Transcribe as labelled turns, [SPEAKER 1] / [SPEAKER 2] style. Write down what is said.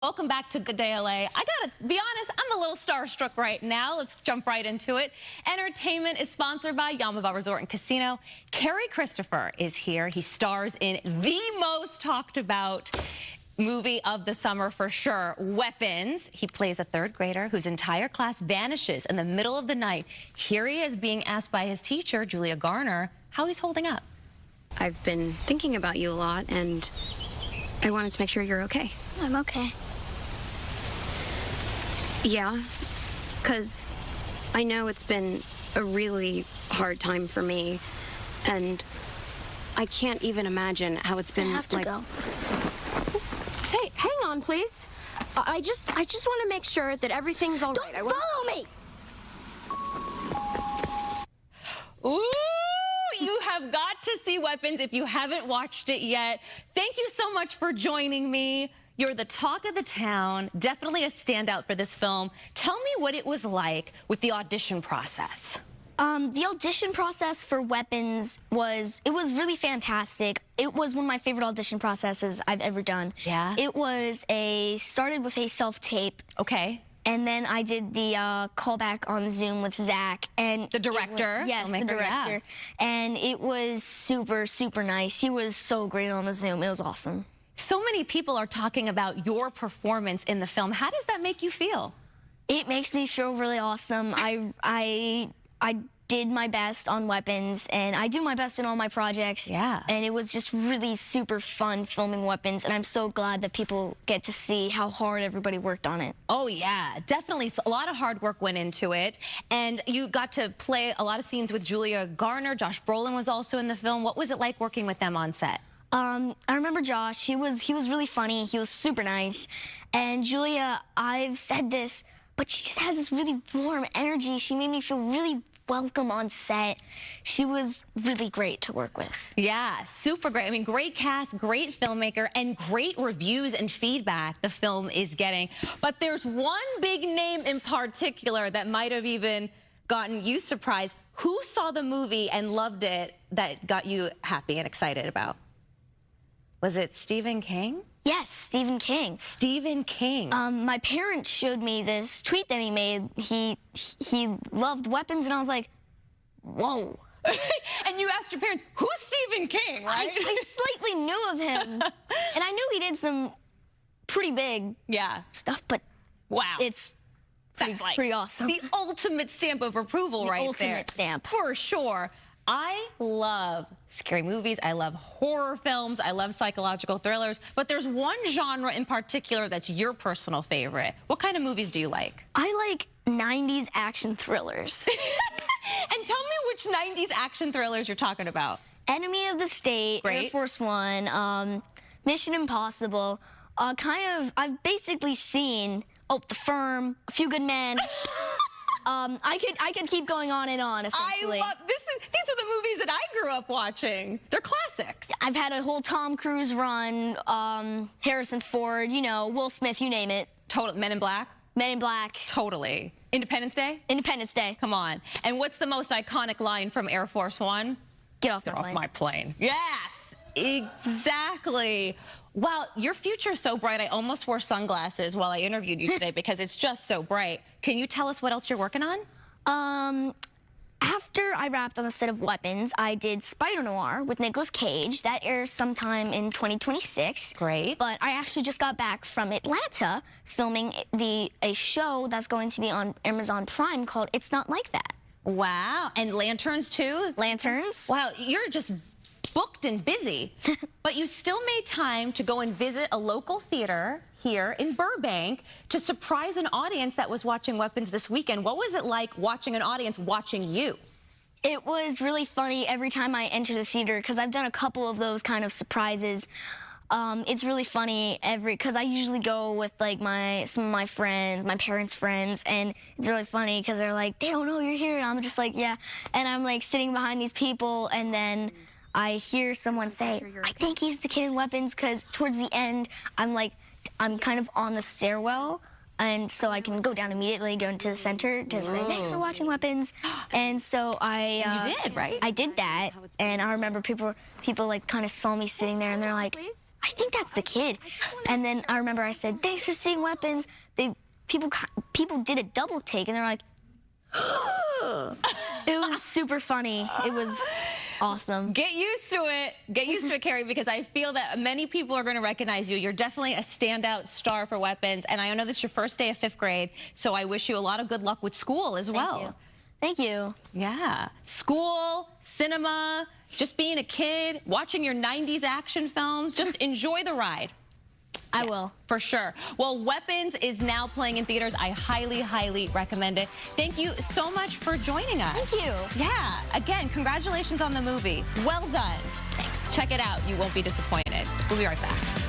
[SPEAKER 1] Welcome back to Good Day LA. I gotta be honest, I'm a little starstruck right now. Let's jump right into it. Entertainment is sponsored by Yamava Resort and Casino. Cary Christopher is here. He stars in the most talked about movie of the summer for sure, Weapons. He plays a third grader whose entire class vanishes in the middle of the night. Here he is being asked by his teacher, Julia Garner, how he's holding up.
[SPEAKER 2] I've been thinking about you a lot, and I wanted to make sure you're okay.
[SPEAKER 3] I'm okay.
[SPEAKER 2] Yeah, because I know it's been a really hard time for me, and I can't even imagine how it's been.
[SPEAKER 3] I have to go.
[SPEAKER 2] Hey, hang on, please. I just want to make sure that everything's all right.
[SPEAKER 3] Don't follow me!
[SPEAKER 1] Ooh, you have got to see Weapons if you haven't watched it yet. Thank you so much for joining me. You're the talk of the town, definitely a standout for this film. Tell me what it was like with the audition process.
[SPEAKER 3] The audition process for Weapons was really fantastic. It was one of my favorite audition processes I've ever done.
[SPEAKER 1] Yeah?
[SPEAKER 3] It was started with a self-tape.
[SPEAKER 1] Okay.
[SPEAKER 3] And then I did the callback on Zoom with Zach. And
[SPEAKER 1] the director?
[SPEAKER 3] Yes, the director. Yeah. And it was super, super nice. He was so great on the Zoom. It was awesome.
[SPEAKER 1] So many people are talking about your performance in the film. How does that make you feel?
[SPEAKER 3] It makes me feel really awesome. I did my best on Weapons, and I do my best in all my projects.
[SPEAKER 1] Yeah.
[SPEAKER 3] And it was just really super fun filming Weapons, and I'm so glad that people get to see how hard everybody worked on it.
[SPEAKER 1] Oh, yeah, definitely. A lot of hard work went into it, and you got to play a lot of scenes with Julia Garner. Josh Brolin was also in the film. What was it like working with them on set?
[SPEAKER 3] I remember Josh. He was really funny. He was super nice. And Julia, I've said this, but she just has this really warm energy. She made me feel really welcome on set. She was really great to work with.
[SPEAKER 1] Yeah, super great. I mean, great cast, great filmmaker, and great reviews and feedback the film is getting. But there's one big name in particular that might have even gotten you surprised. Who saw the movie and loved it that got you happy and excited about? Was it Stephen King?
[SPEAKER 3] Yes, Stephen King.
[SPEAKER 1] Stephen King.
[SPEAKER 3] My parents showed me this tweet that he made. He loved Weapons, and I was like, whoa.
[SPEAKER 1] And you asked your parents, who's Stephen King, right?
[SPEAKER 3] I slightly knew of him, and I knew he did some pretty big stuff, but
[SPEAKER 1] wow.
[SPEAKER 3] That's like pretty awesome.
[SPEAKER 1] The ultimate stamp of approval right there.
[SPEAKER 3] The ultimate stamp.
[SPEAKER 1] For sure. I love scary movies, I love horror films, I love psychological thrillers, but there's one genre in particular that's your personal favorite. What kind of movies do you like?
[SPEAKER 3] I like 90s action thrillers.
[SPEAKER 1] And tell me which 90s action thrillers you're talking about.
[SPEAKER 3] Enemy of the State,
[SPEAKER 1] Great.
[SPEAKER 3] Air Force One, Mission Impossible. I've basically seen, The Firm, A Few Good Men. I could keep going on and on, essentially.
[SPEAKER 1] These are the movies that I grew up watching. They're classics.
[SPEAKER 3] I've had a whole Tom Cruise run, Harrison Ford, you know, Will Smith, you name it.
[SPEAKER 1] Total. Men in Black?
[SPEAKER 3] Men in Black.
[SPEAKER 1] Totally. Independence Day?
[SPEAKER 3] Independence Day.
[SPEAKER 1] Come on. And what's the most iconic line from Air Force One?
[SPEAKER 3] Get off
[SPEAKER 1] my plane. Yes, exactly. Wow, your future's so bright. I almost wore sunglasses while I interviewed you today because it's just so bright. Can you tell us what else you're working on?
[SPEAKER 3] After I wrapped on the set of Weapons, I did Spider Noir with Nicolas Cage. That airs sometime in 2026.
[SPEAKER 1] Great.
[SPEAKER 3] But I actually just got back from Atlanta filming a show that's going to be on Amazon Prime called It's Not Like That.
[SPEAKER 1] Wow, and Lanterns too?
[SPEAKER 3] Lanterns.
[SPEAKER 1] Wow, you're just booked and busy, but you still made time to go and visit a local theater here in Burbank to surprise an audience that was watching Weapons this weekend. What was it like watching an audience watching you?
[SPEAKER 3] It was really funny every time I enter the theater because I've done a couple of those kind of surprises. It's really funny because I usually go with like some of my friends, my parents' friends, and it's really funny because they're like, they don't know you're here, and I'm just like, yeah, and I'm like sitting behind these people, and then I hear someone say, I think he's the kid in Weapons, because towards the end, I'm kind of on the stairwell, and so I can go down immediately, go into the center to say, thanks for watching Weapons. And so
[SPEAKER 1] you did, right?
[SPEAKER 3] I did that, and I remember people like kind of saw me sitting there, and they're like, I think that's the kid. And then I remember I said, thanks for seeing Weapons. People did a double take, and they're like, it was super funny. It was awesome.
[SPEAKER 1] Get used to it. Get used to it, Carrie, because I feel that many people are going to recognize you. You're definitely a standout star for Weapons, and I know this is your first day of 5th grade, so I wish you a lot of good luck with school as well.
[SPEAKER 3] Thank you.
[SPEAKER 1] Yeah. School, cinema, just being a kid, watching your 90s action films. Just enjoy the ride.
[SPEAKER 3] I will.
[SPEAKER 1] For sure. Well, Weapons is now playing in theaters. I highly, highly recommend it. Thank you so much for joining us.
[SPEAKER 3] Thank you.
[SPEAKER 1] Yeah. Again, congratulations on the movie. Well done.
[SPEAKER 3] Thanks.
[SPEAKER 1] Check it out. You won't be disappointed. We'll be right back.